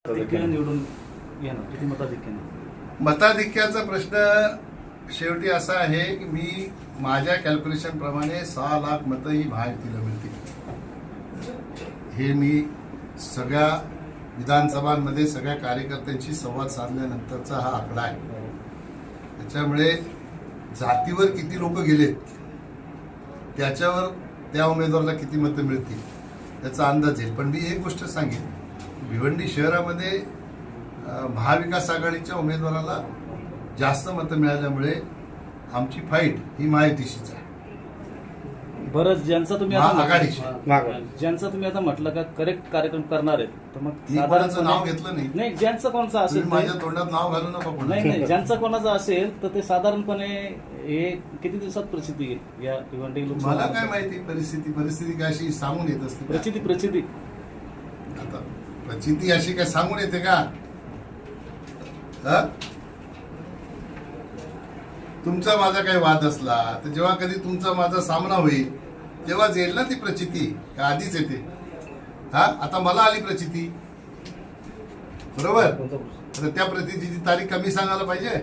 निवडून येणार किती मताधिक्याने? मताधिक्याचा प्रश्न शेवटी असा आहे की मी माझ्या कॅल्क्युलेशन प्रमाणे 6 लाख मतं ही महायुतीला मिळतील. हे मी सगळ्या विधानसभांमध्ये सगळ्या कार्यकर्त्यांशी संवाद साधल्यानंतरचा हा आकडा आहे. त्याच्यामुळे जातीवर किती लोक गेलेत त्याच्यावर त्या उमेदवाराला किती मतं मिळतील त्याचा अंदाज येईल. पण मी एक गोष्ट सांगेन, भिवंडी शहरामध्ये महाविकास आघाडीच्या उमेदवाराला जास्त मतं मिळाल्यामुळे आमची फाईट ही महायुतीशीच आहे. बरं, ज्यांचा तुम्ही आघाडीची ज्यांचा तुम्ही आता म्हटलं का करेक्ट कार्यक्रम करणार आहेत, तर मग मी कोणाचं नाव घेतलं नाही. ज्यांचं कोणाचं असेल माझ्या तोंडात नाव घालू नका. नाही, ज्यांचं कोणाचं असेल तर ते साधारणपणे हे किती दिवसात प्रचिती येईल या भिवंडी लोकसभा? मला काय माहिती परिस्थिती काय अशी सांगून येत असते. प्रचिती आता प्रचिती अशी काय सांगून येते का? तुमचा माझा काही वाद असला तर जेव्हा कधी तुमचा माझा सामना होईल तेव्हाच येईल ना ती प्रचिती, का आधीच येते? आता मला आली प्रचिती, बरोबर? तर त्या प्रचितीची तारीख कमी सांगायला पाहिजे.